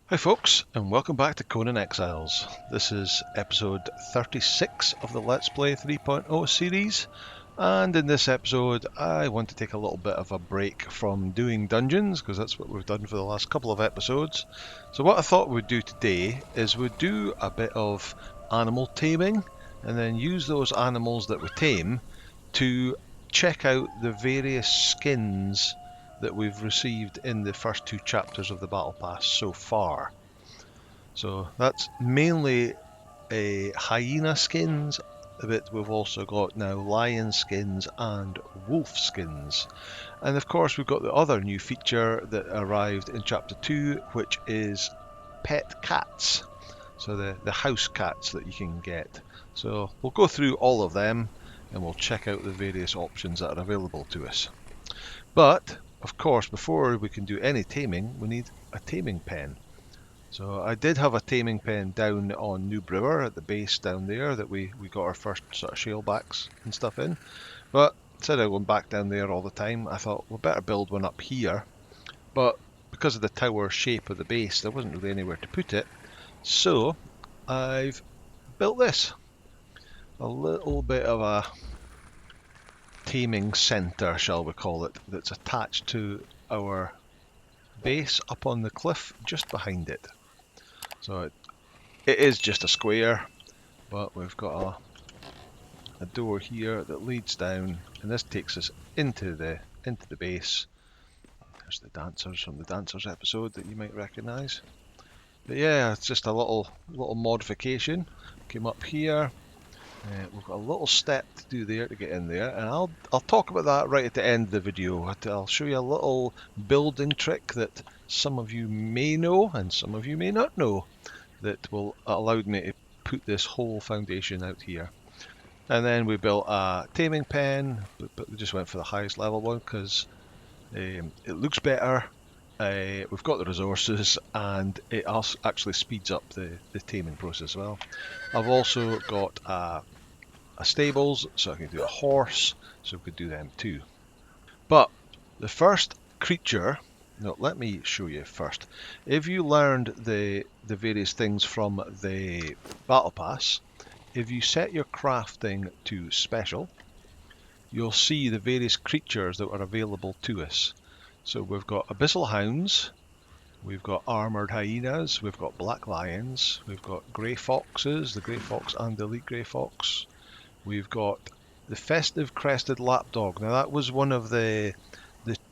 Hi folks, and welcome back to Conan Exiles. This is episode 36 of the Let's Play 3.0 series, and in this episode I want to take a little bit of a break from doing dungeons, because that's what we've done for the last couple of episodes. So what I thought we'd do today is we'd do a bit of animal taming, and then use those animals that we tame to check out the various skins that we've received in the first two chapters of the Battle Pass so far. So that's mainly a hyena skins, but we've also got now lion skins and wolf skins. And of course we've got the other new feature that arrived in chapter 2, which is pet cats. So the house cats that you can get. So we'll go through all of them and we'll check out the various options that are available to us. But of course, before we can do any taming, we need a taming pen. So I did have a taming pen down on New Brewer at the base down there that we got our first sort of shalebacks and stuff in. But instead of going back down there all the time, I thought we'll better build one up here. But because of the tower shape of the base, there wasn't really anywhere to put it. So I've built this. A little bit of a taming centre, shall we call it, that's attached to our base up on the cliff just behind it. So it is just a square, but we've got a door here that leads down, and this takes us into the base. There's the dancers from the dancers episode that you might recognise. But yeah, it's just a little modification. Came up here. We've got a little step to do there to get in there, and I'll talk about that right at the end of the video. I'll show you a little building trick that some of you may know and some of you may not know that will allow me to put this whole foundation out here. And then we built a taming pen, but we just went for the highest level one because it looks better. We've got the resources, and it also actually speeds up the taming process as well. I've also got a stables, so I can do a horse, so we could do them too. But the first creature, no, let me show you first. If you learned the various things from the Battle Pass, if you set your crafting to special, you'll see the various creatures that are available to us. So we've got Abyssal Hounds, we've got Armoured Hyenas, we've got Black Lions, we've got Grey Foxes, the Grey Fox and the Elite Grey Fox. We've got the Festive Crested Lapdog. Now that was one of the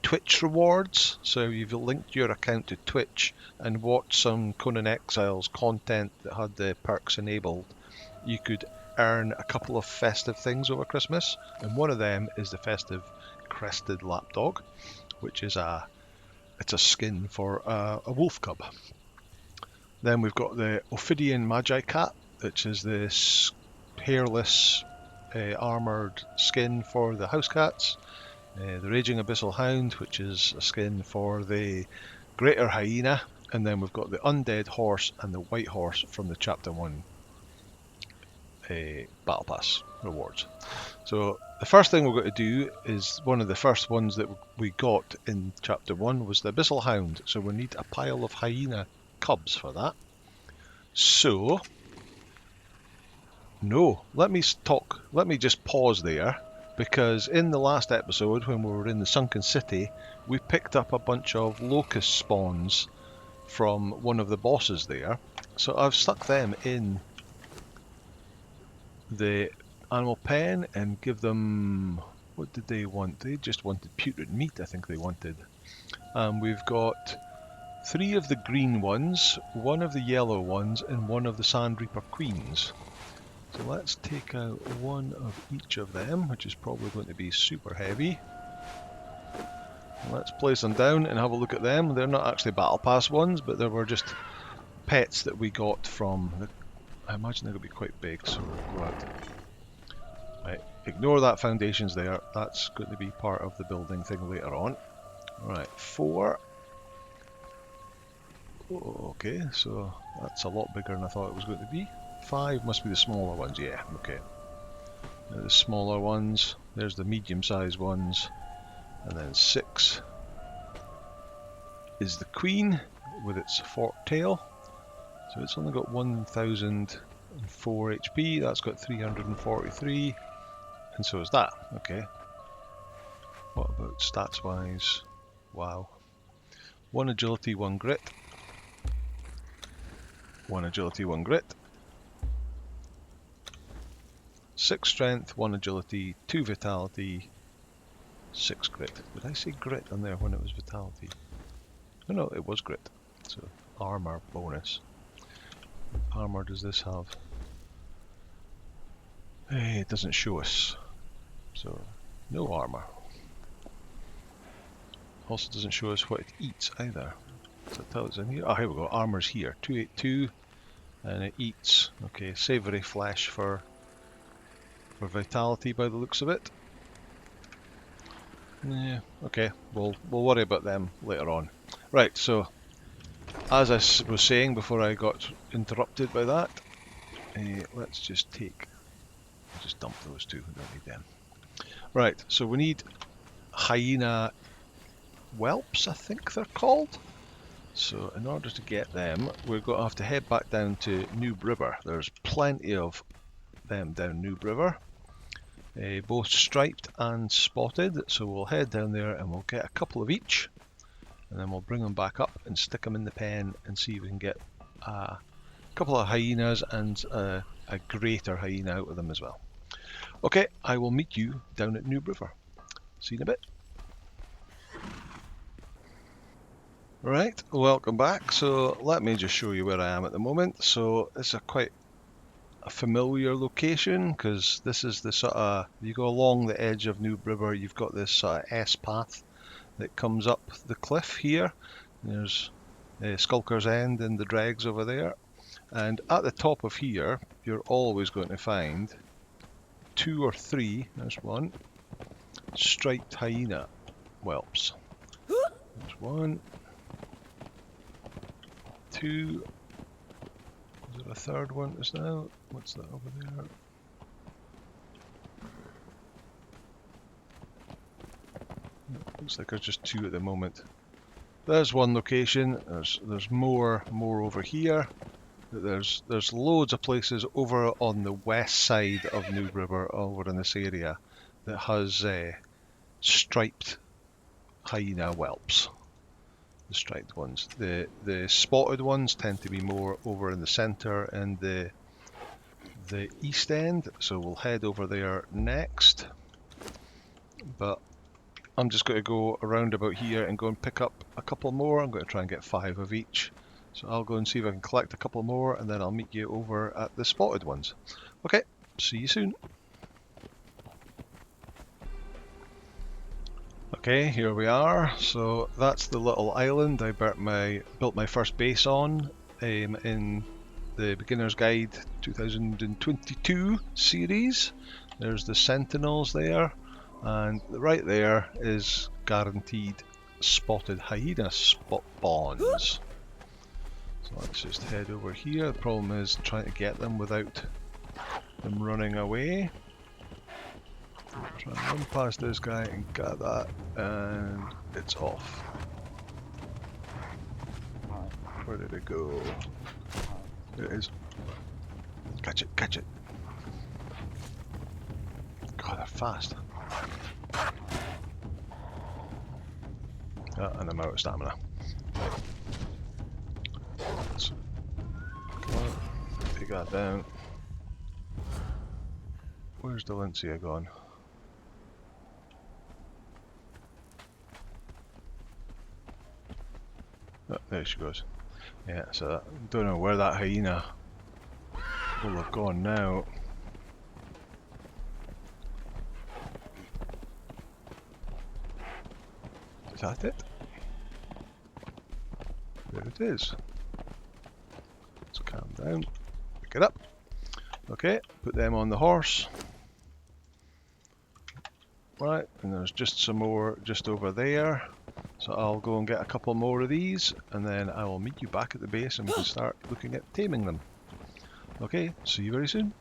Twitch rewards, so you've linked your account to Twitch and watched some Conan Exiles content that had the perks enabled. You could earn a couple of festive things over Christmas, and one of them is the Festive Crested Lapdog, which is a skin for a wolf cub. Then we've got the Ophidian Magi cat, which is this hairless armoured skin for the house cats. The Raging Abyssal Hound, which is a skin for the Greater Hyena, and then we've got the Undead Horse and the White Horse from the Chapter 1 Battle Pass rewards. So the first thing we're going to do is one of the first ones that we got in Chapter 1 was the Abyssal Hound, so we need a pile of hyena cubs for that. So, no, let me just pause there, because in the last episode when we were in the Sunken City, we picked up a bunch of locust spawns from one of the bosses there. So I've stuck them in the animal pen and give them, what did they want? They just wanted putrid meat, I think they wanted. We've got 3 of the green ones, 1 of the yellow ones, and 1 of the Sand Reaper Queens. So let's take out 1 of each of them, which is probably going to be super heavy. Let's place them down and have a look at them. They're not actually Battle Pass ones, but they were just pets that we got from the, I imagine they're going to be quite big, so we'll go out. Right, ignore that foundation's there. That's going to be part of the building thing later on. Right, 4. Oh, okay, so that's a lot bigger than I thought it was going to be. 5 must be the smaller ones, yeah, okay. Now the smaller ones, there's the medium-sized ones, and then 6 is the queen. with its forked tail. So it's only got 1004 HP, that's got 343, and so is that. Okay. What about stats wise? Wow. 1 agility, 1 grit. 1 agility, 1 grit. 6 strength, 1 agility, 2 vitality, 6 grit. Did I say grit on there when it was vitality? No, it was grit. So armor bonus. What armor does this have? Hey, it doesn't show us. So no armor. Also doesn't show us what it eats either. So it tells us in here. Oh, here we go. Armor's here. 282, and it eats. Okay, savoury flesh for vitality by the looks of it. Yeah. Okay. We'll worry about them later on. Right. So, as I was saying before I got interrupted by that, let's just dump those two. We don't need them. Right. So we need Hyena Whelps, I think they're called. So in order to get them, we're going to have to head back down to Noob River. There's plenty of them down Noob River, both striped and spotted. So we'll head down there and we'll get a couple of each, and then we'll bring them back up and stick them in the pen and see if we can get a couple of hyenas and a greater hyena out of them as well. Okay, I will meet you down at Noob River. See you in a bit. Right, welcome back. So let me just show you where I am at the moment. So it's quite a familiar location, because this is the sort of, you go along the edge of Noob River, you've got this sort of S path that comes up the cliff here. There's Skulker's End and the dregs over there, and at the top of here you're always going to find 2 or 3, there's one, striped hyena whelps. There's 1, 2, is there a third one just now? What's that over there? Looks like there's just 2 at the moment. There's one location. There's more over here. There's loads of places over on the west side of Noob River, over in this area, that has striped hyena whelps. The striped ones. The spotted ones tend to be more over in the centre and the east end, so we'll head over there next. But I'm just going to go around about here and go and pick up a couple more. I'm going to try and get 5 of each. So I'll go and see if I can collect a couple more, and then I'll meet you over at the spotted ones. Okay, see you soon. Okay, here we are. So that's the little island I built my first base on in the Beginner's Guide 2022 series. There's the sentinels there, and right there is guaranteed spotted hyena spawns. So let's just head over here. The problem is trying to get them without them running away. Try and run past this guy and get that, and it's off. Where did it go? There it is. Catch it, catch it. God, they're fast. And I'm out of stamina. Right. So, come on, take that down. Where's Delencia gone? Oh, there she goes. Yeah, so I don't know where that hyena will have gone now. Is that it? There it is. Let's calm down. Pick it up. Okay, put them on the horse. Right, and there's just some more just over there. So I'll go and get a couple more of these, and then I will meet you back at the base and we can start looking at taming them. Okay, see you very soon.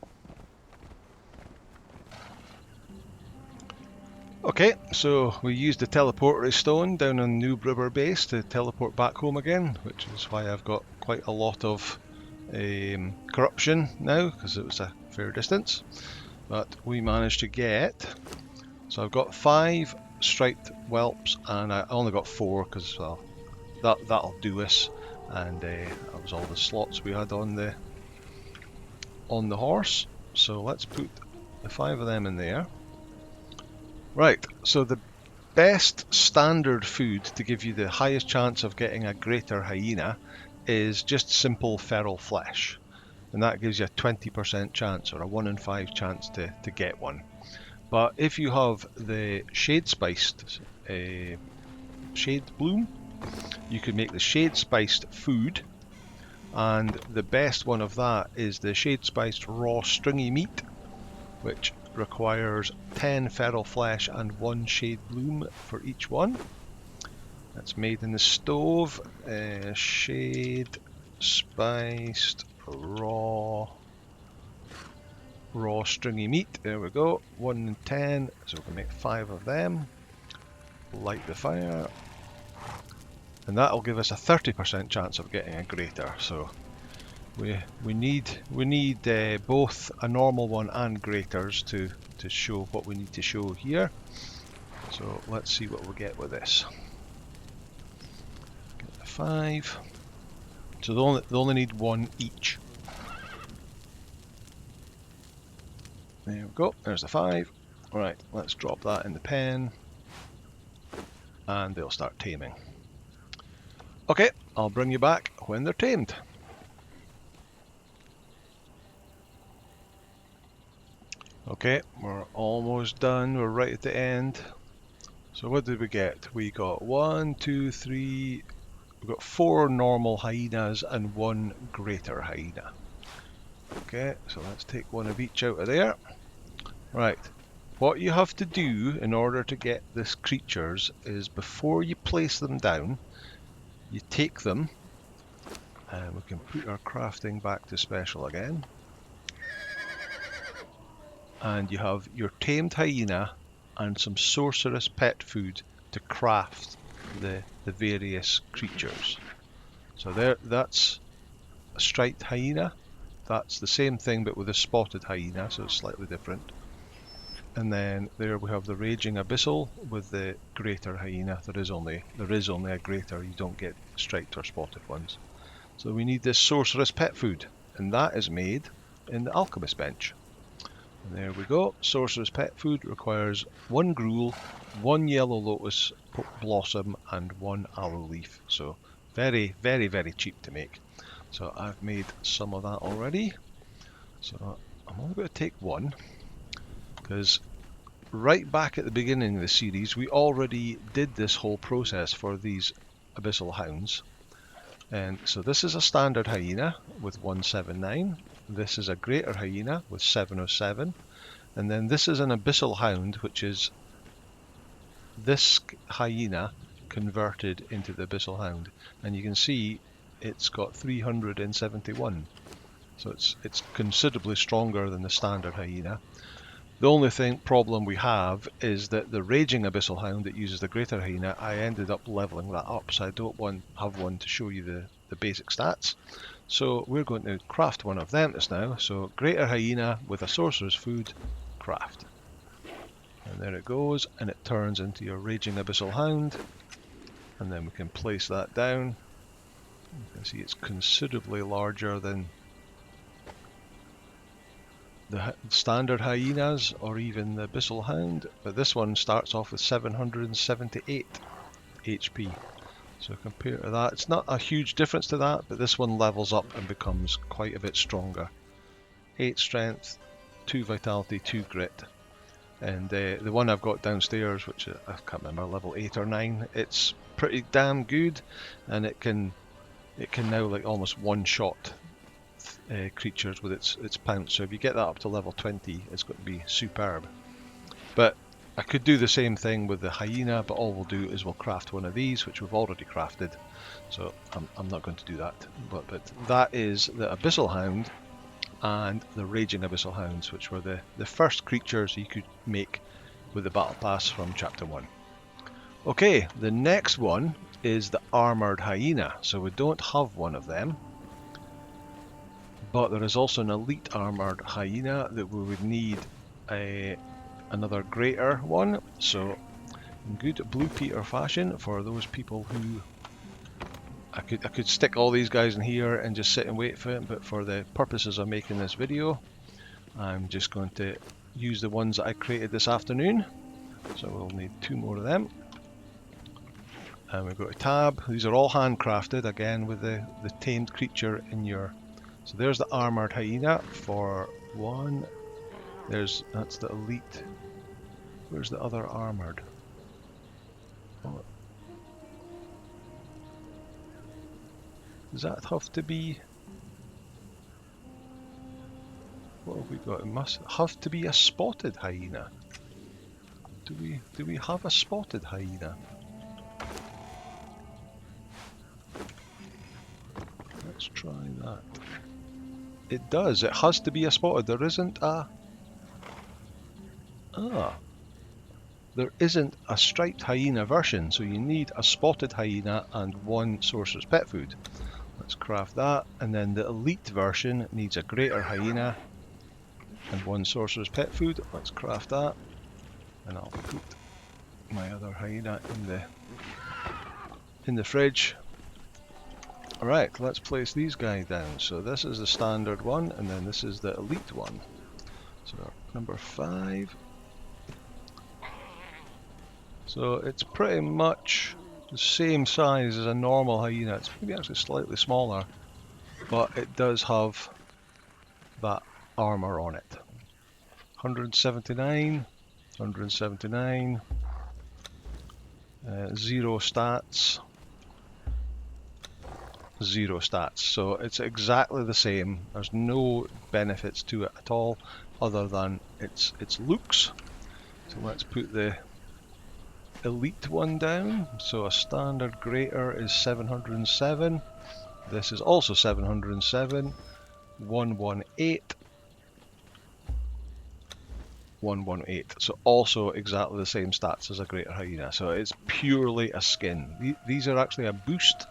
Okay, so we used the teleporter stone down on Noob River base to teleport back home again, which is why I've got quite a lot of corruption now, because it was a fair distance. But we managed to get, so I've got 5 striped whelps, and I only got 4 because, well, that'll do us. And that was all the slots we had on the horse. So let's put the 5 of them in there. Right, so the best standard food to give you the highest chance of getting a greater hyena is just simple feral flesh, and that gives you a 20% chance, or a 1 in 5 chance to get one. But if you have the shade spiced shade bloom, you can make the shade spiced food, and the best one of that is the shade spiced raw stringy meat, which requires 10 feral flesh and 1 shade bloom for each one. That's made in the stove. Shade spiced raw stringy meat. There we go. 1 in 10. So we can make 5 of them. Light the fire, and that'll give us a 30% chance of getting a greater. So we need both a normal one and graters to show what we need to show here. So let's see what we get with this. Get the 5. So they only need 1 each. There we go. There's the 5. Right, let's drop that in the pen, and they'll start taming. Okay, I'll bring you back when they're tamed. Okay, we're almost done. We're right at the end. So what did we get? We got 1, 2, 3. We've got 4 normal hyenas and 1 greater hyena. Okay, so let's take 1 of each out of there. Right, what you have to do in order to get these creatures is, before you place them down, you take them, and we can put our crafting back to special again. And you have your tamed hyena and some sorceress pet food to craft the various creatures. So that's a striped hyena. That's the same thing but with a spotted hyena, so it's slightly different. And then there we have the raging abyssal with the greater hyena. There is only a greater. You don't get striped or spotted ones. So we need this sorceress pet food, and that is made in the alchemist bench. And there we go. Sorcerer's pet food requires 1 gruel, 1 yellow lotus blossom, and 1 aloe leaf. So very, very, very cheap to make. So I've made some of that already. So I'm only going to take 1, because right back at the beginning of the series we already did this whole process for these abyssal hounds. And so this is a standard hyena with 179. This is a greater hyena with 707, and then this is an abyssal hound, which is this hyena converted into the abyssal hound, and you can see it's got 371. So it's considerably stronger than the standard hyena. The only problem we have is that the raging abyssal hound that uses the greater hyena, I ended up leveling that up, so I don't have one to show you the basic stats. So we're going to craft 1 of them just now. So greater hyena with a sorcerer's food, craft. And there it goes, and it turns into your raging abyssal hound. And then we can place that down. You can see it's considerably larger than the standard hyenas or even the abyssal hound, but this one starts off with 778 HP. So compared to that, it's not a huge difference to that, but this one levels up and becomes quite a bit stronger. 8 strength, 2 vitality, 2 grit. And the one I've got downstairs, which I can't remember, level 8 or 9, it's pretty damn good, and it can now like almost one-shot creatures with its pounce. So if you get that up to level 20, it's going to be superb. But I could do the same thing with the hyena, but all we'll do is we'll craft 1 of these, which we've already crafted. So I'm not going to do that. But that is the abyssal hound and the raging abyssal hounds, which were the first creatures you could make with the battle pass from chapter 1. Okay, the next one is the armoured hyena. So we don't have one of them, but there is also an elite armoured hyena that we would need another greater one. So in good Blue Peter fashion, for those people who I could stick all these guys in here and just sit and wait for it, but for the purposes of making this video, I'm just going to use the ones that I created this afternoon. So we'll need 2 more of them. And we've got a tab. These are all handcrafted, again with the tamed creature in your... So there's the armoured hyena for 1. That's the elite. Where's the other armoured? Oh. Does that have to be... What have we got? It must have to be a spotted hyena. Do we have a spotted hyena? Let's try that. It does. It has to be a spotted. There isn't a... There isn't a striped hyena version, so you need a spotted hyena and 1 sorcerer's pet food. Let's craft that, and then the elite version needs a greater hyena and 1 sorcerer's pet food. Let's craft that, and I'll put my other hyena in the fridge. Alright, let's place these guys down. So this is the standard one, and then this is the elite one. So number 5. So it's pretty much the same size as a normal hyena. It's maybe actually slightly smaller, but it does have that armour on it. 179, 179, 0 stats, 0 stats. So it's exactly the same. There's no benefits to it at all, other than its looks. So let's put the elite one down. So a standard greater is 707. This is also 707. 118. 118. So also exactly the same stats as a greater hyena. So it's purely a skin. These are actually a boost.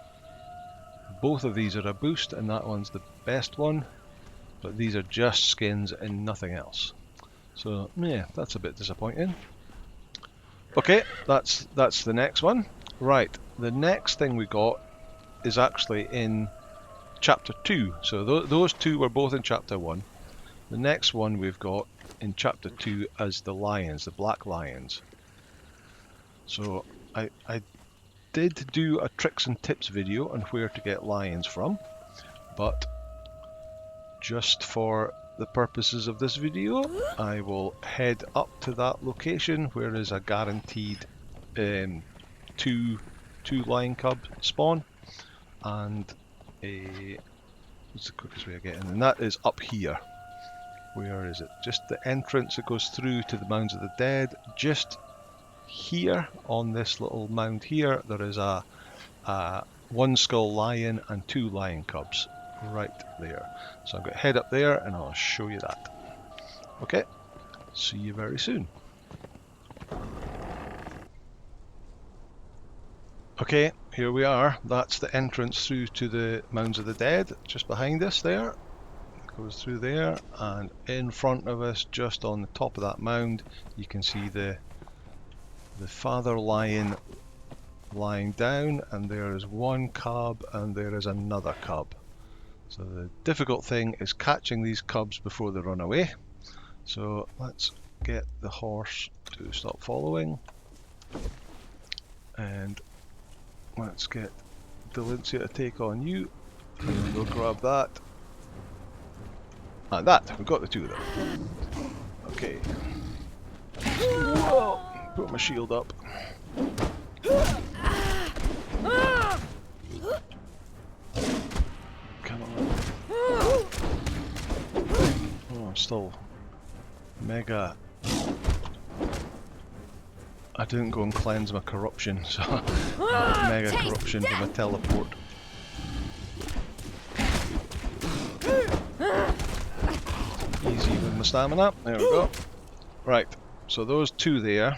Both of these are a boost, and that one's the best one. But these are just skins and nothing else. So yeah, that's a bit disappointing. Okay, that's the next one. Right, the next thing we got is actually in chapter 2. So those 2 were both in chapter 1. The next one we've got in chapter 2 as the lions, the black lions. So I did do a tricks and tips video on where to get lions from, but just for the purposes of this video, I will head up to that location where is a guaranteed 2 lion cub spawn, and what's the quickest way of getting? And that is up here. Where is it? Just the entrance that goes through to the Mounds of the Dead. Just here on this little mound here, there is a 1 skull lion and 2 lion cubs. Right there. So I'm going to head up there and I'll show you that. Okay, see you very soon. Okay, here we are. That's the entrance through to the Mounds of the Dead, just behind us there. It goes through there, and in front of us, just on the top of that mound, you can see the father lion lying down, and there is 1 cub and there is another cub. So the difficult thing is catching these cubs before they run away. So let's get the horse to stop following, and let's get Delincia to take on you, and we'll grab that. And that, we've got the 2 of them. Okay. Whoa. Put my shield up. Come on. Oh, I'm still mega... I didn't go and cleanse my corruption, so mega corruption to my teleport. Easy with my stamina. There we go. Right, so those two there.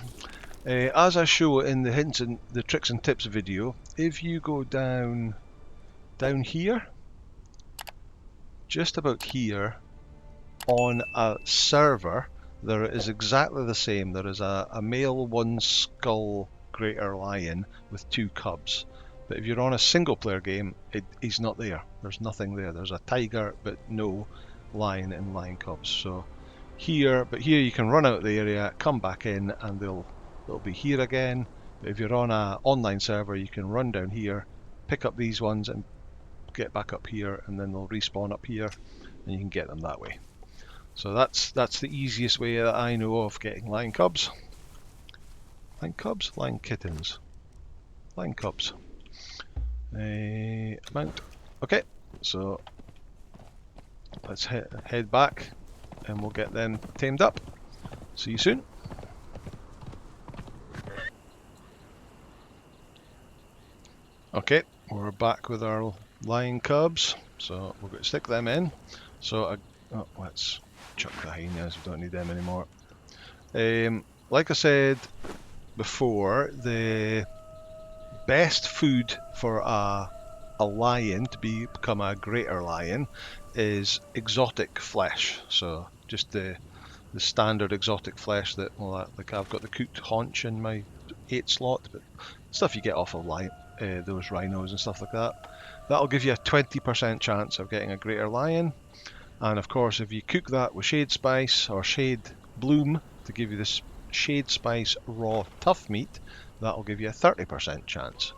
As I show in the hints and the tricks and tips video, if you go down here, just about here, on a server, there is exactly the same. There is a male one skull greater lion with 2 cubs. But if you're on a single player game, he's not there. There's nothing there. There's a tiger, but no lion and lion cubs. So here you can run out of the area, come back in, and they'll be here again. But if you're on an online server, you can run down here, pick up these ones, and get back up here, and then they'll respawn up here, and you can get them that way. So that's the easiest way that I know of getting lion cubs. Lion cubs? Lion kittens. Lion cubs. Mount. Okay, so let's head back and we'll get them tamed up. See you soon. Okay, we're back with our lion cubs, so we're going to stick them in. So let's chuck the hyenas, we don't need them anymore. Like I said before, the best food for a lion to become a greater lion is exotic flesh. So just the standard exotic flesh that, well, like I've got the cooked haunch in my 8 slot, but stuff you get off of those rhinos and stuff like that. That'll give you a 20% chance of getting a greater lion. And of course, if you cook that with shade spice or shade bloom to give you this shade spice raw tough meat, that'll give you a 30% chance.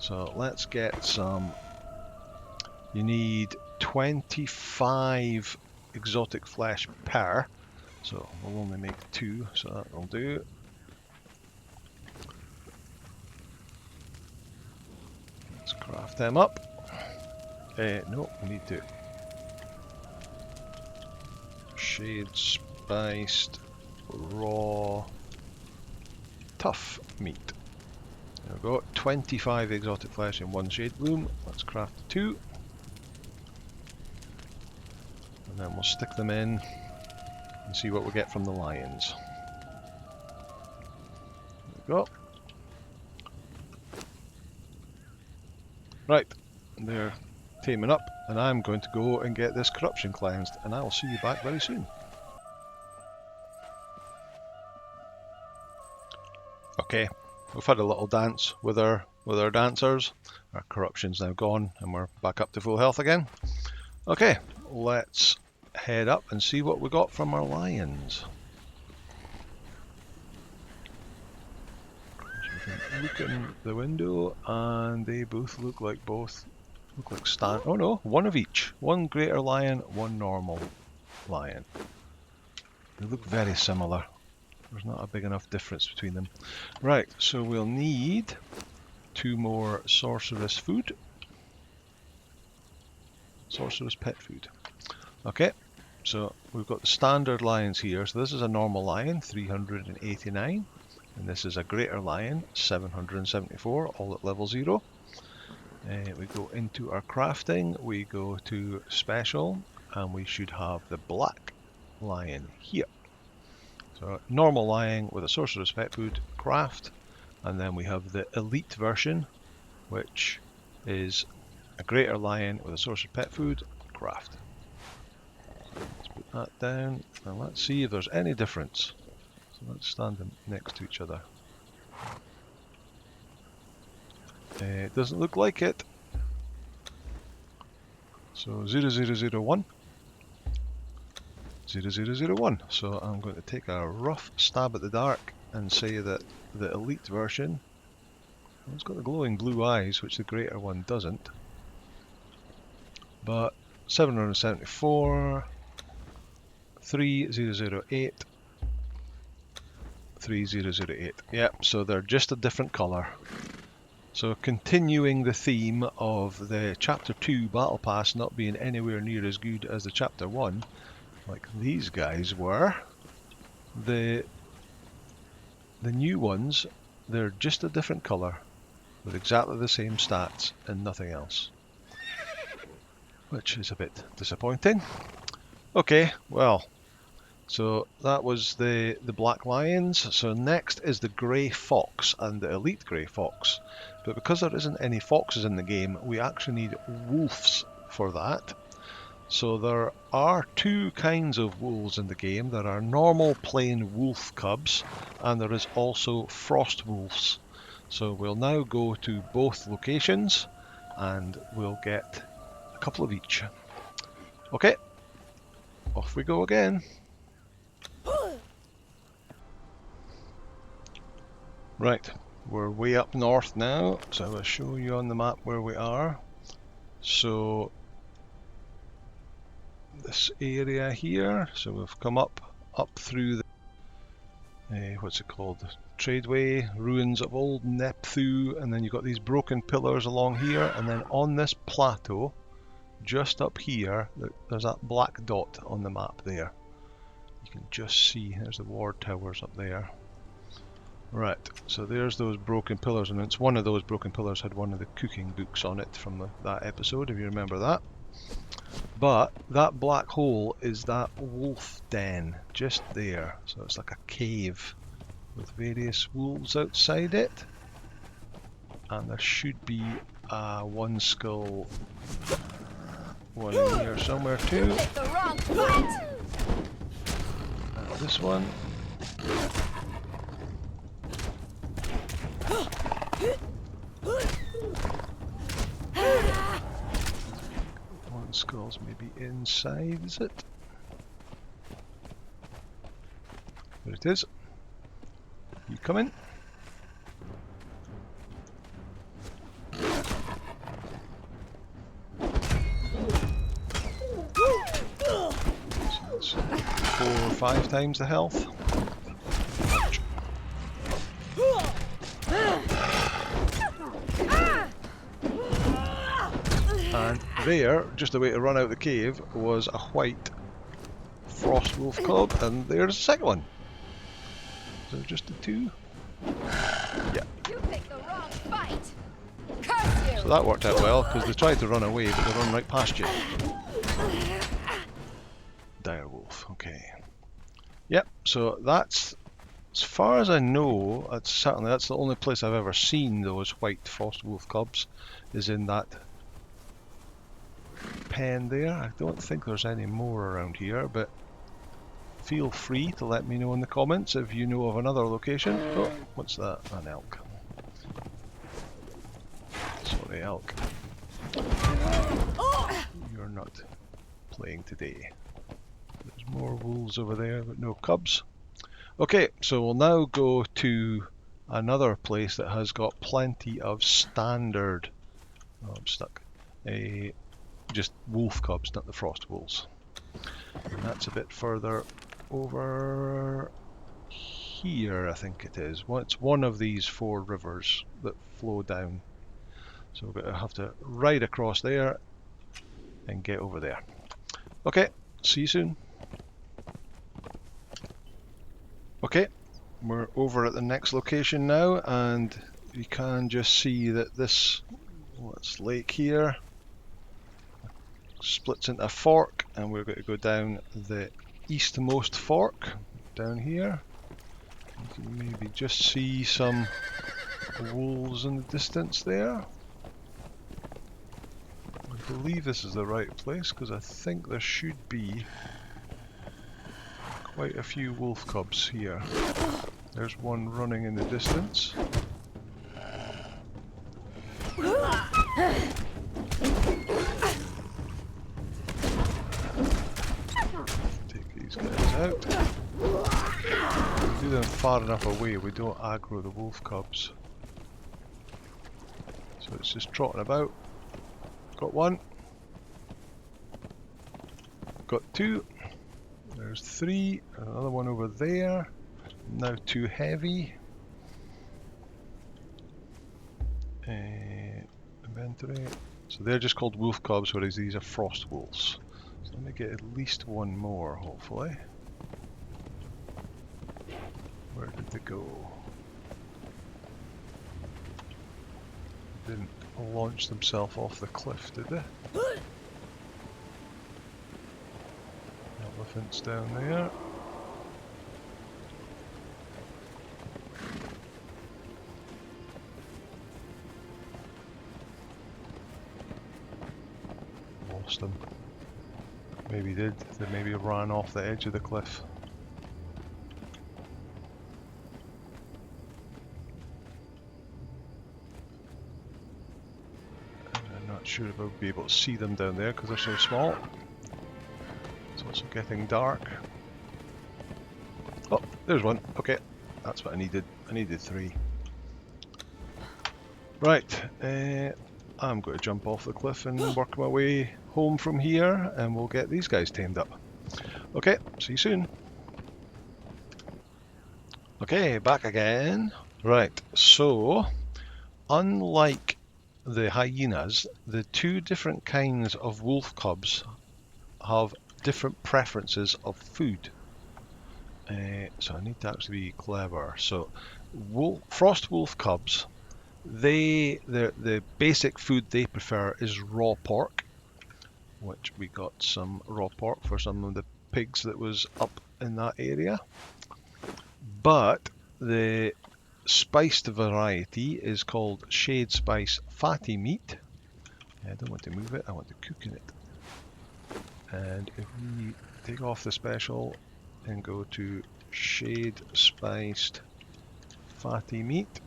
So let's get some. You need 25 exotic flesh per, so we'll only make 2, so that will do. Let's craft them up. No, we need to. Shade spiced raw tough meat. There we go. 25 exotic flesh in 1 shade bloom. Let's craft 2. And then we'll stick them in and see what we get from the lions. There we go. Right, they're taming up, and I'm going to go and get this corruption cleansed, and I will see you back very soon. Okay, we've had a little dance with our dancers. Our corruption's now gone, and we're back up to full health again. Okay, let's head up and see what we got from our lions. Look in the window, and they both look like oh no, one of each. One greater lion, one normal lion. They look very similar. There's not a big enough difference between them. Right, so we'll need 2 more sorceress food. Sorceress pet food. Okay, so we've got the standard lions here. So this is a normal lion, 389. And this is a greater lion, 774, all at level 0. We go into our crafting, we go to special, and we should have the black lion here. So normal lion with a sorcerer's pet food, craft, and then we have the elite version, which is a greater lion with a sorcerer's pet food, craft. Let's put that down, and let's see if there's any difference. So let's stand them next to each other. It doesn't look like it. So 0001. 0001. So I'm going to take a rough stab at the dark and say that the elite version, it's got the glowing blue eyes, which the greater one doesn't. But 774, 3008, 3008. Yep, so they're just a different colour. So continuing the theme of the Chapter 2 Battle Pass not being anywhere near as good as the Chapter 1, like these guys were, the new ones, they're just a different colour with exactly the same stats and nothing else, which is a bit disappointing. Okay, well, So that was the black lions. So next is the grey fox and the elite grey fox. But because there isn't any foxes in the game, we actually need wolves for that. So there are two kinds of wolves in the game. There are normal plain wolf cubs, and there is also frost wolves. So we'll now go to both locations and we'll get a couple of each. Okay, off we go again. Right, we're way up north now, so I'll show you on the map where we are. So this area here, so we've come up through the what's it called, the tradeway, ruins of old Nepthu, and then you've got these broken pillars along here, and then on this plateau just up here there's that black dot on the map there. You can just see there's the ward towers up there. Right, so there's those broken pillars, and it's one of those broken pillars had one of the cooking books on it from that episode, if you remember that. But that black hole is that wolf den just there. So it's like a cave with various wolves outside it. And there should be one skull, one in here somewhere too. And this one. One skull's maybe inside, is it? There it is. You coming? So that's 4 or 5 times the health. And there, just the way to run out the cave, was a white Frostwolf cub, and there's a second one. So just the two? Yeah. You picked the wrong fight. Curse you. So that worked out well, because they tried to run away, but they run right past you. Direwolf, okay. Yep, so that's, as far as I know, that's the only place I've ever seen those white Frostwolf cubs, is in that pen there. I don't think there's any more around here, but feel free to let me know in the comments if you know of another location. Oh, what's that? An elk. Sorry, elk. You're not playing today. There's more wolves over there, but no cubs. Okay, so we'll now go to another place that has got plenty of standard. Oh, I'm stuck. Just wolf cubs, not the frost wolves. And that's a bit further over here, I think it is. It's one of these 4 rivers that flow down. So we're going to have to ride across there and get over there. Okay, see you soon. Okay, we're over at the next location now, and you can just see that this lake here splits into a fork, and we're going to go down the eastmost fork down here. You can maybe just see some wolves in the distance there. I believe this is the right place, because I think there should be quite a few wolf cubs here. There's one running in the distance. Take these guys out. We do them far enough away, we don't aggro the wolf cubs. So it's just trotting about. Got one. Got 2. There's 3. Another one over there. Now 2 heavy. Inventory. So they're just called wolf cubs, whereas these are frost wolves. So let me get at least one more, hopefully. Where did they go? They didn't launch themselves off the cliff, did they? Elephants down there. lost them. Maybe did. They maybe ran off the edge of the cliff. I'm not sure if I'll be able to see them down there because they're so small. It's also getting dark. Oh, there's one. Okay, that's what I needed. I needed 3. Right, I'm going to jump off the cliff and work my way home from here, and we'll get these guys tamed up. Okay, see you soon. Okay, back again. Right, so unlike the hyenas, the 2 different kinds of wolf cubs have different preferences of food. So I need to actually be clever. So frost wolf cubs, the basic food they prefer is raw pork, which we got some raw pork for some of the pigs that was up in that area. But the spiced variety is called shade spice fatty meat. I don't want to move it, I want to cook in it. And if we take off the special and go to shade spiced fatty meat,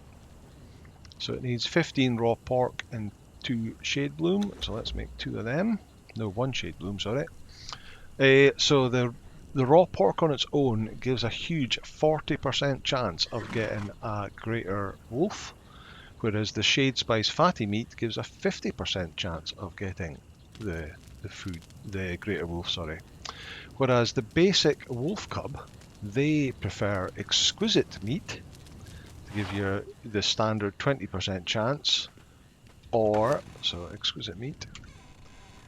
so it needs 15 raw pork and 2 shade bloom, so let's make 2 of them. No, 1 shade bloom, sorry. So the raw pork on its own gives a huge 40% chance of getting a greater wolf, whereas the shade spice fatty meat gives a 50% chance of getting the greater wolf, sorry. Whereas the basic wolf cub, they prefer exquisite meat to give you the standard 20% chance, or so exquisite meat,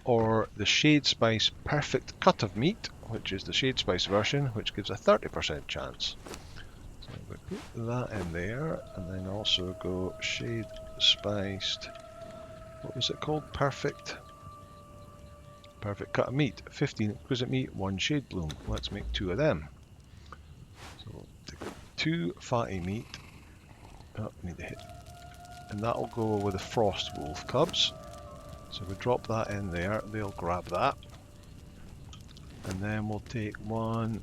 or the shade spice perfect cut of meat, which is the shade spice version, which gives a 30% chance. So I'm going to put that in there, and then also go shade spiced, what was it called? Perfect cut of meat. 15 exquisite meat, 1 shade bloom. Let's make 2 of them. So we'll take 2 fatty meat. Oh, need to hit. And that'll go with the frost wolf cubs. So we drop that in there, they'll grab that. And then we'll take 1,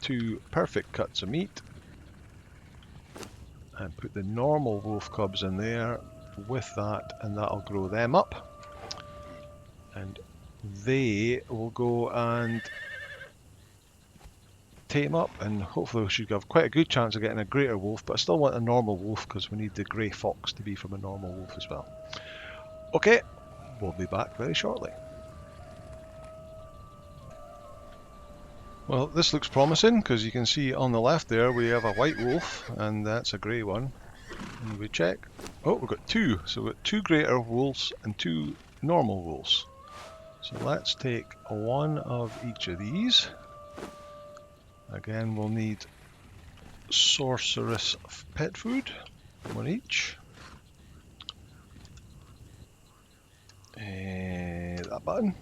2 perfect cuts of meat and put the normal wolf cubs in there with that, and that'll grow them up. And they will go and tame up, and hopefully we should have quite a good chance of getting a greater wolf, but I still want a normal wolf because we need the grey fox to be from a normal wolf as well. Okay, we'll be back very shortly. Well, this looks promising because you can see on the left there we have a white wolf and that's a grey one. And we check. Oh, we've got 2. So we've got 2 greater wolves and 2 normal wolves. So let's take 1 of each of these. Again, we'll need sorceress pet food, 1 each. That button.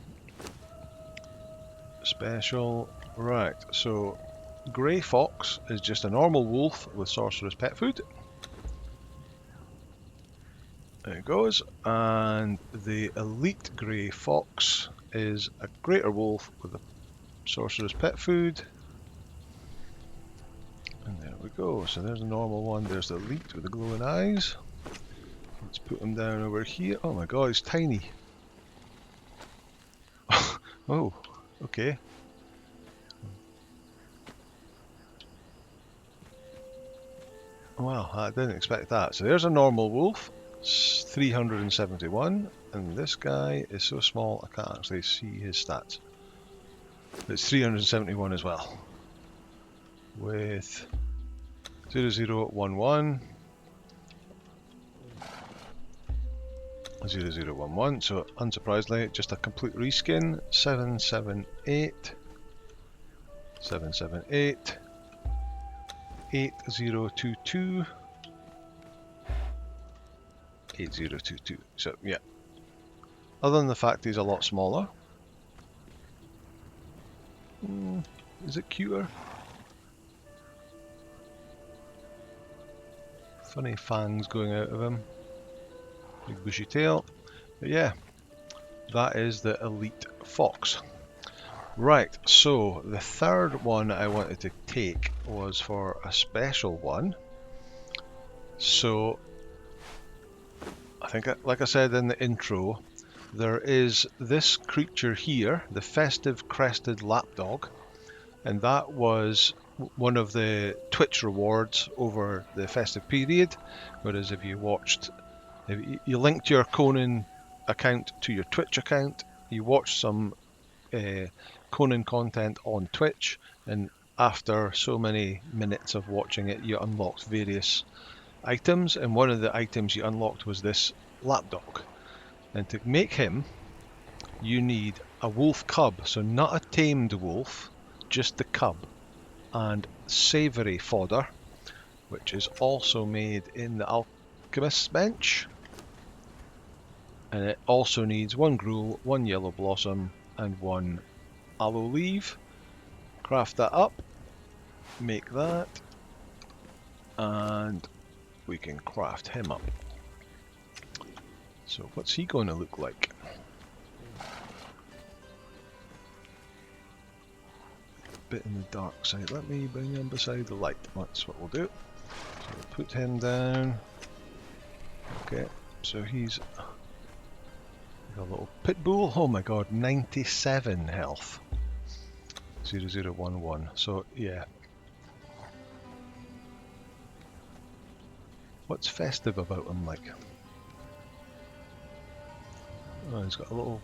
Special. Right, so Grey Fox is just a normal wolf with sorceress pet food. There it goes. And the Elite Grey Fox is a greater wolf with a sorceress pet food. And there we go. So there's a normal one. There's the Elite with the glowing eyes. Let's put him down over here. Oh my god, he's tiny. Oh, okay. Well, I didn't expect that. So there's a normal wolf, 371, and this guy is so small I can't actually see his stats. It's 371 as well, with 0011, 0011, so unsurprisingly just a complete reskin. 778, 778, 8022, 8022. So yeah, other than the fact he's a lot smaller. Is it cuter? Funny fangs going out of him. Big bushy tail. But yeah, That is the elite fox. Right, so the third one I wanted to take was for a special one. So I think, like I said in the intro, there is this creature here, the Festive Crested Lapdog, and that was one of the Twitch rewards over the festive period. Whereas if you linked your Conan account to your Twitch account, you watched some Conan content on Twitch, and after so many minutes of watching it, you unlocked various items, and one of the items you unlocked was this lapdog. And to make him, you need a wolf cub, so not a tamed wolf, just the cub, and savoury fodder, which is also made in the alchemist's bench. And it also needs one gruel, one yellow blossom, and one aloe leaf. Craft that up, make that, and we can craft him up. So what's he going to look like? Bit in the dark side. Let me bring him beside the light. That's what we'll do. So we'll put him down. Okay, so he's a little pit bull. Oh my god, 97 health. 0011. So yeah. What's festive about him like? Oh, he's got a little.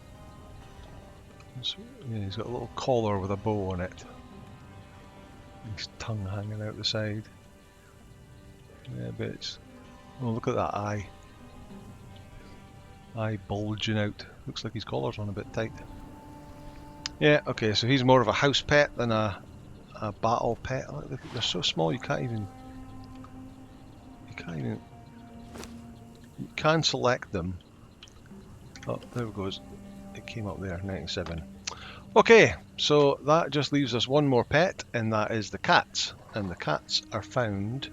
Yeah, he's got a little collar with a bow on it. His tongue hanging out the side. Yeah, but it's. Oh, look at that eye. Eye bulging out. Looks like his collar's on a bit tight. Yeah, okay, so he's more of a house pet than a battle pet. They're so small you can't even. You can select them. Oh, there it goes. It came up there, 97. Okay, so that just leaves us one more pet, and that is the cats. And the cats are found.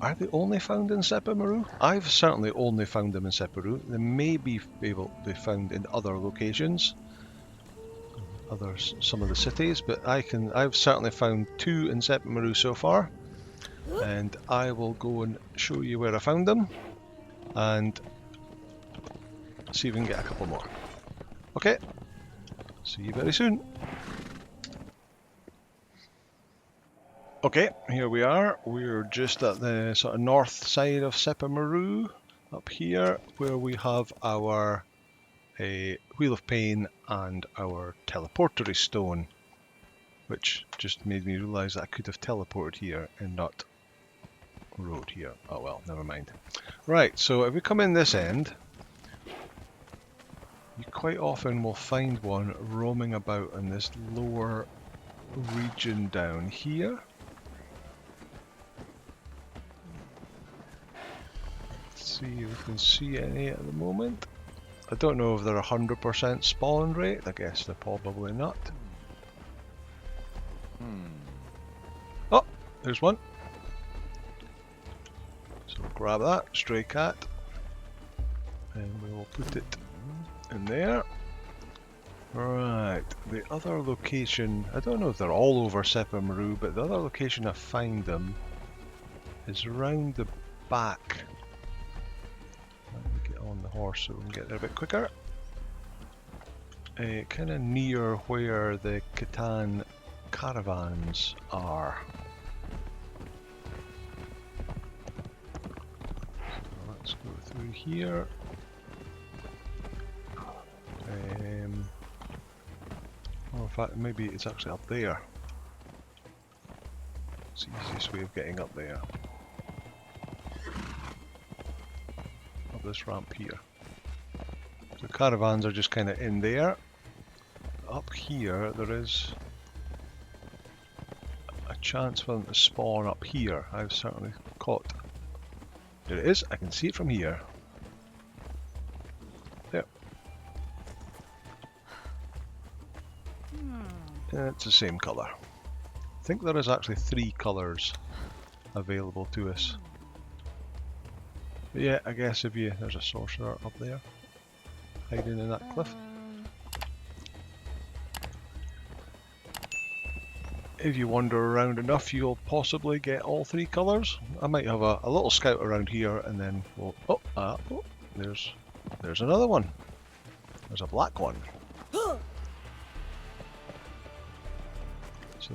Are they only found in Sephiroth? I've certainly only found them in Sephiroth. They may be able to be found in other locations, some of the cities, but I've certainly found 2 in Sephiroth so far, and I will go and show you where I found them, and see if we can get a couple more. Okay, see you very soon. Okay, here we are. We're just at the sort of north side of Sephiroth, up here, where we have our Wheel of Pain and our teleportory stone, which just made me realise that I could have teleported here and not rode here. Oh well, never mind. Right, so if we come in this end, you quite often will find one roaming about in this lower region down here. See if we can see any at the moment. I don't know if they're 100% spawn rate. I guess they're probably not. Oh, there's one. So we'll grab that, stray cat, and we will put it in there. Right, the other location, I don't know if they're all over Sephiroth, but the other location I find them is around the back. Let me get on the horse so we can get there a bit quicker. Kind of near where the Catan caravans are. So let's go through here. Or in fact, maybe it's actually up there. It's the easiest way of getting up there. Up this ramp here. So caravans are just kind of in there. Up here, there is a chance for them to spawn up here. I've certainly caught. There it is. I can see it from here. There. It's the same colour. I think there is actually 3 colours available to us. But yeah, I guess if you... There's a sorcerer up there. hiding in that cliff. If you wander around enough, you'll possibly get all three colours. I might have a little scout around here, and then we'll... Oh, there's another one. There's a black one. So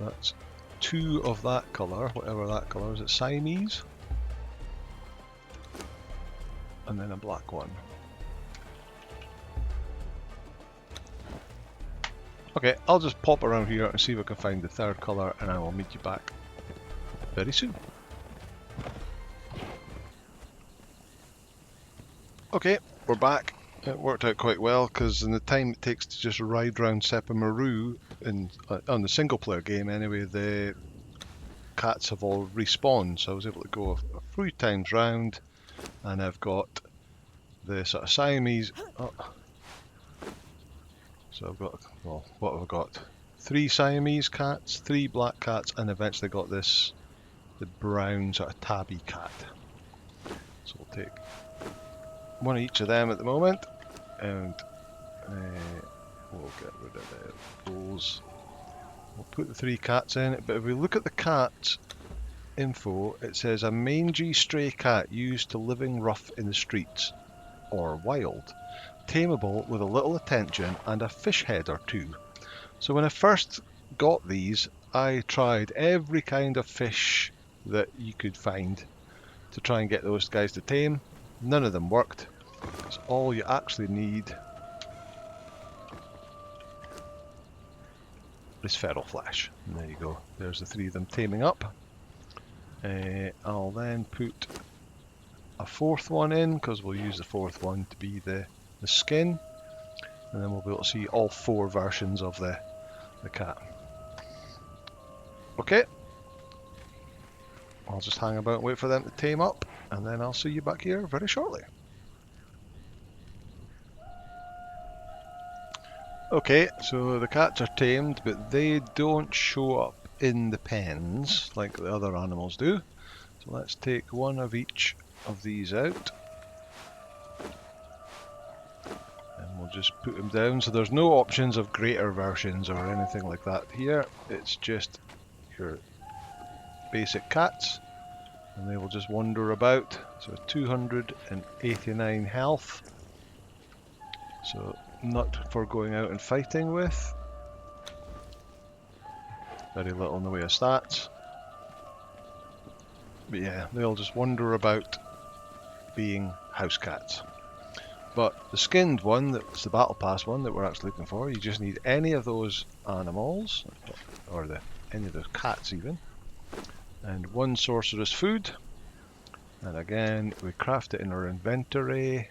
that's 2 of that colour, whatever that colour is. It's Siamese. And then a black one. Okay, I'll just pop around here and see if I can find the 3rd colour, and I will meet you back very soon. Okay, we're back. It worked out quite well, because in the time it takes to just ride around Sepamaru, on the single player game anyway, the cats have all respawned, so I was able to go a few times round, and I've got the sort of Siamese... So I've got, well, what have I got? 3 Siamese cats, 3 black cats, and eventually got the brown sort of tabby cat. So we'll take one of each of them at the moment, and we'll get rid of those. We'll put the 3 cats in, but if we look at the cat info, it says a mangy stray cat used to living rough in the streets or wild. Tameable with a little attention and a fish head or 2. So when I first got these, I tried every kind of fish that you could find to try and get those guys to tame. None of them worked, because all you actually need is feral flesh. And there you go, there's the 3 of them taming up. I'll then put a 4th one in, because we'll use the 4th one to be the skin, and then we'll be able to see all 4 versions of the cat. Okay, I'll just hang about and wait for them to tame up, and then I'll see you back here very shortly. Okay, so the cats are tamed, but they don't show up in the pens like the other animals do. So let's take one of each of these out. We'll just put them down, so there's no options of greater versions or anything like that here. It's just your basic cats, and they will just wander about. So 289 health, so not for going out and fighting with. Very little in the way of stats, but yeah, they'll just wander about being house cats. But the skinned one, that's the battle pass one that we're actually looking for, you just need any of those animals, or any of those cats even, and 1 sorcerer's food. And again, we craft it in our inventory.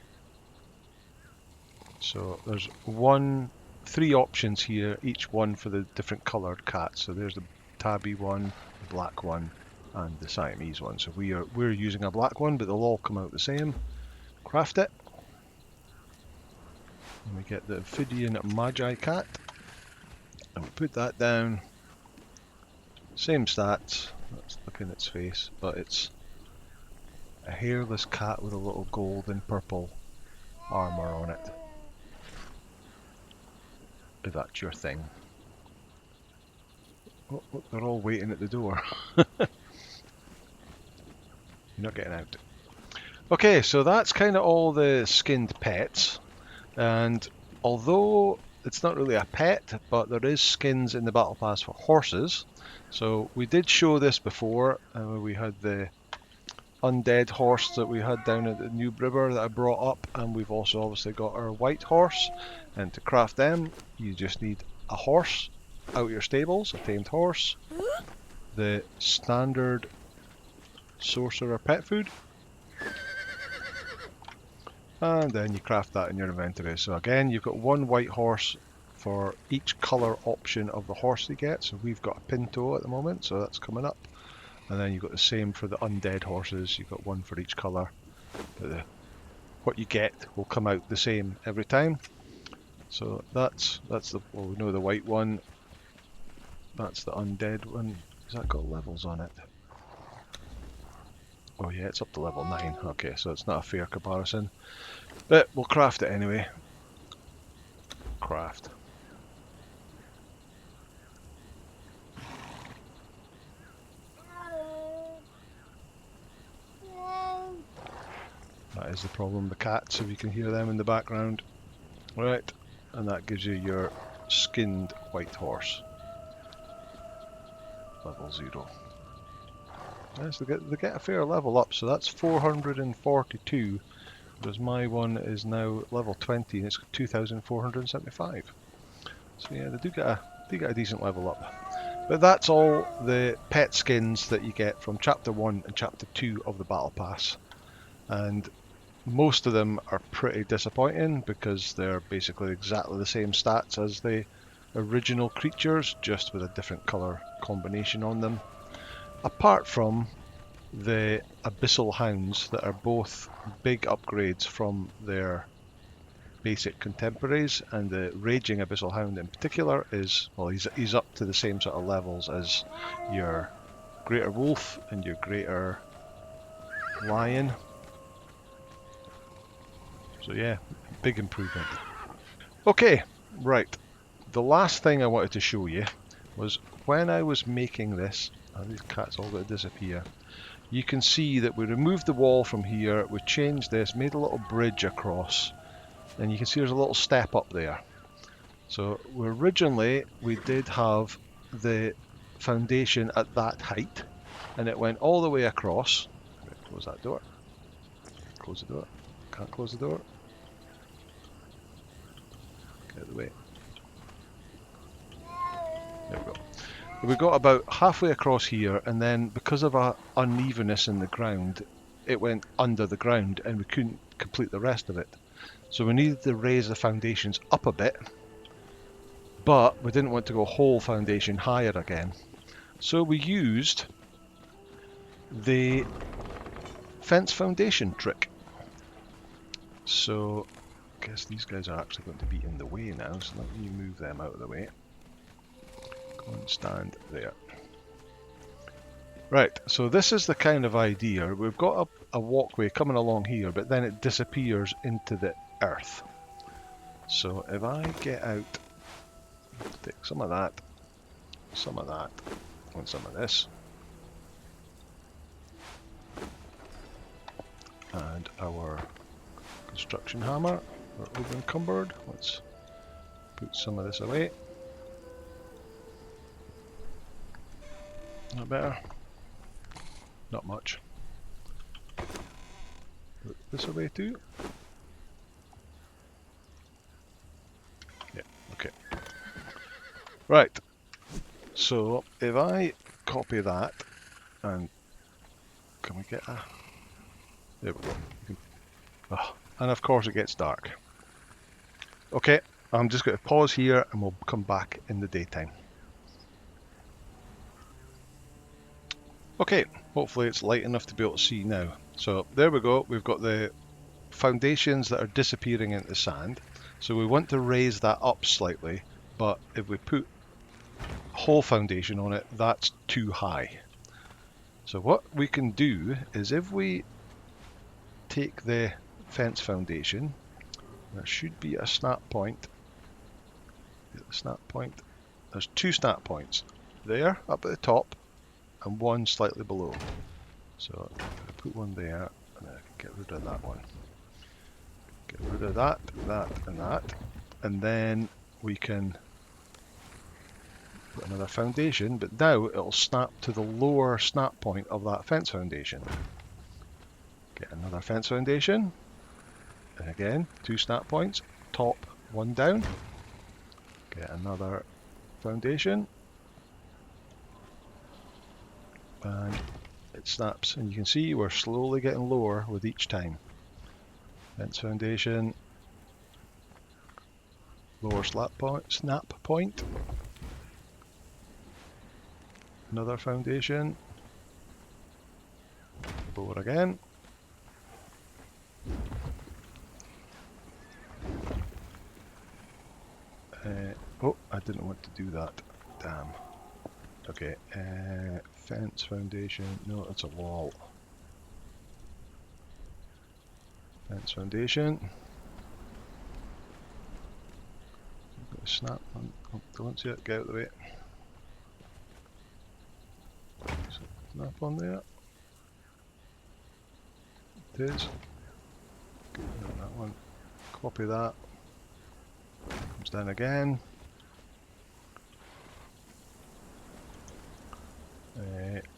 So there's 3 options here, each one for the different coloured cats. So there's the tabby one, the black one, and the Siamese one. So we're using a black one, but they'll all come out the same. Craft it. And we get the Ophidian Magi cat, and we put that down. Same stats. Let's look in its face, but it's a hairless cat with a little gold and purple armour on it. If that's your thing. Oh, look, they're all waiting at the door. You're not getting out. Okay, so that's kind of all the skinned pets. And although it's not really a pet, but there is skins in the battle pass for horses. So we did show this before. We had the undead horse that we had down at the New River that I brought up, and we've also obviously got our white horse. And to craft them, you just need a horse out of your stables, a tamed horse, the standard sorcerer pet food, and then you craft that in your inventory. So again, you've got 1 white horse for each colour option of the horse you get. So we've got a Pinto at the moment, so that's coming up. And then you've got the same for the undead horses. You've got 1 for each colour. But what you get will come out the same every time. So that's the, well, we know the white one. That's the undead one. Has that got levels on it? Oh yeah, it's up to level 9. Okay, so it's not a fair comparison, but we'll craft it anyway. craft. That is the problem, the cats, if you can hear them in the background. Right, and that gives you your skinned white horse. Level 0. Yes, they get a fair level up, so that's 442, whereas my one is now level 20 and it's 2,475. So yeah, they do get a decent level up. But that's all the pet skins that you get from Chapter 1 and Chapter 2 of the Battle Pass. And most of them are pretty disappointing because they're basically exactly the same stats as the original creatures, just with a different colour combination on them. Apart from the Abyssal Hounds that are both big upgrades from their basic contemporaries, and the Raging Abyssal Hound in particular is, well, he's up to the same sort of levels as your Greater Wolf and your Greater Lion. So yeah, big improvement. Okay, right. The last thing I wanted to show you was when I was making this, these cats all got to disappear. You can see that we removed the wall from here, we changed this, made a little bridge across, and you can see there's a little step up there. So originally we did have the foundation at that height, and it went all the way across. Close that door. Close the door. Can't close the door. Get out of the way. There we go. We got about halfway across here, and then because of a unevenness in the ground, it went under the ground and we couldn't complete the rest of it. So we needed to raise the foundations up a bit, but we didn't want to go whole foundation higher again. So we used the fence foundation trick. So I guess these guys are actually going to be in the way now, so let me move them out of the way. Go and stand there. Right, so this is the kind of idea. We've got a walkway coming along here, but then it disappears into the earth. So if I get out, take some of that, and some of this, and our construction hammer, we're over encumbered. Let's put some of this away. Not better. Not much. Put this away too. Yeah, okay. Right. So if I copy that, and can we get a... There we go. Oh, and of course it gets dark. Okay, I'm just going to pause here and we'll come back in the daytime. Okay, hopefully it's light enough to be able to see now. So there we go, we've got the foundations that are disappearing into the sand. So we want to raise that up slightly, but if we put a whole foundation on it, that's too high. So what we can do is if we take the fence foundation, there should be a snap point. Snap point. There's two snap points. There, up at the top, and one slightly below. So I'm going to put one there, and I can get rid of that one. Get rid of that, and that. And then we can put another foundation, but now it'll snap to the lower snap point of that fence foundation. Get another fence foundation. And again, two snap points, top, one down. Get another foundation. And it snaps, and you can see we're slowly getting lower with each time. Fence foundation, lower snap point, another foundation, lower again. Oh, I didn't want to do that. Damn. Okay, fence foundation. No, it's a wall. Fence foundation. Snap on, oh, don't see it, get out of the way. Snap on there. It is. That one. Copy that. Comes down again.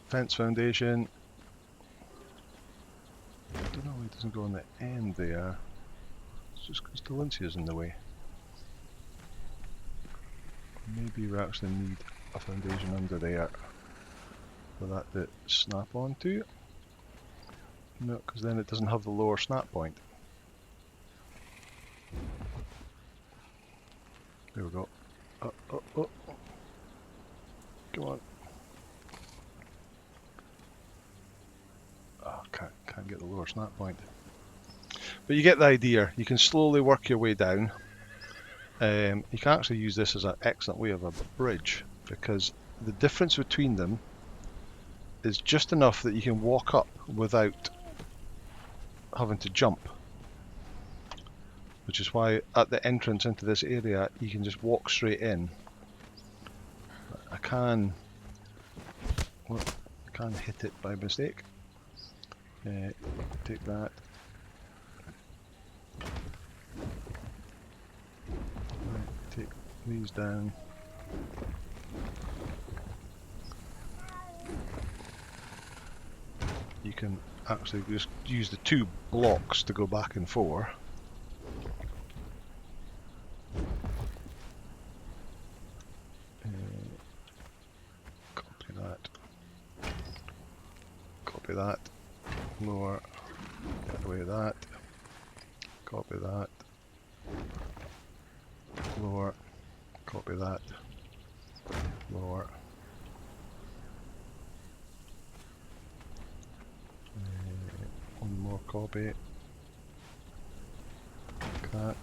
Fence foundation. I don't know why it doesn't go on the end there. It's just because Delincia's in the way. Maybe we actually need a foundation under there for that to snap onto. No, because then it doesn't have the lower snap point. There we go. Oh, oh, oh. Come on. Oh, can't get the lower snap point. But you get the idea. You can slowly work your way down. You can actually use this as an excellent way of a bridge, because the difference between them is just enough that you can walk up without having to jump. Which is why at the entrance into this area you can just walk straight in. I can hit it by mistake. Take that. Take these down. You can actually just use the two blocks to go back and forth. Copy that. Copy that. Lower. Get away with that. Copy that. Lower. Copy that. Lower. One more copy. That.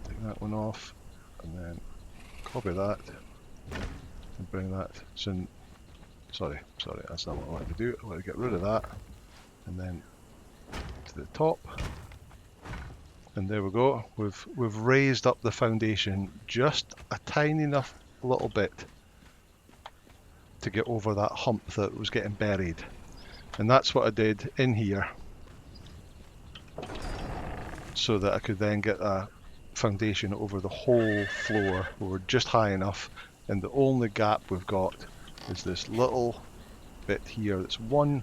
Take that one off, and then copy that, and bring that. So, sorry, that's not what I wanted to do. I want to get rid of that, and then to the top. And there we go. We've raised up the foundation just a tiny enough little bit to get over that hump that was getting buried. And that's what I did in here, so that I could then get a foundation over the whole floor. We're just high enough, and the only gap we've got is this little bit here. That's one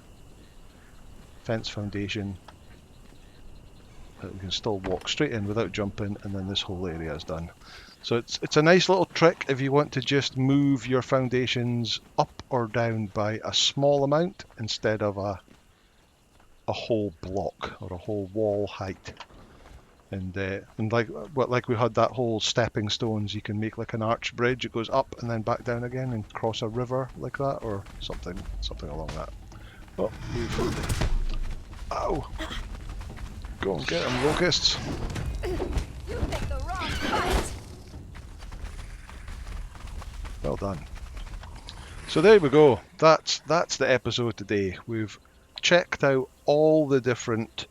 fence foundation that we can still walk straight in without jumping, and then this whole area is done. So it's a nice little trick if you want to just move your foundations up or down by a small amount instead of a whole block or a whole wall height. And like we had that whole stepping stones, you can make like an arch bridge. It goes up and then back down again and cross a river like that, or something along that. Oh, ow! Go and get them, locusts. You picked the wrong fight. Well done. So there we go. That's the episode today. We've checked out all the different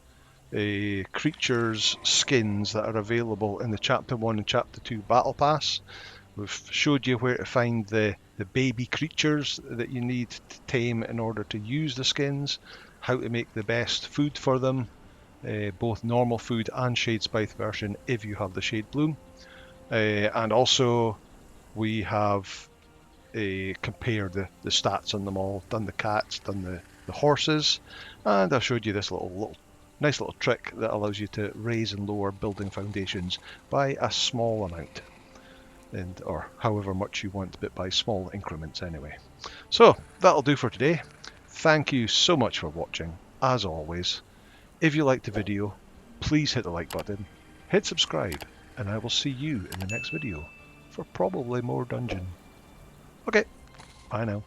creatures' skins that are available in the Chapter 1 and Chapter 2 Battle Pass. We've showed you where to find the baby creatures that you need to tame in order to use the skins, how to make the best food for them, both normal food and Shade Spithe version if you have the Shade Bloom. And also we have compared the stats on them all, done the cats, done the horses, and I showed you this nice little trick that allows you to raise and lower building foundations by a small amount, or however much you want, but by small increments anyway. So that'll do for today. Thank you so much for watching. As always, if you liked the video, please hit the like button, hit subscribe, and I will see you in the next video for probably more dungeon. Okay, bye now.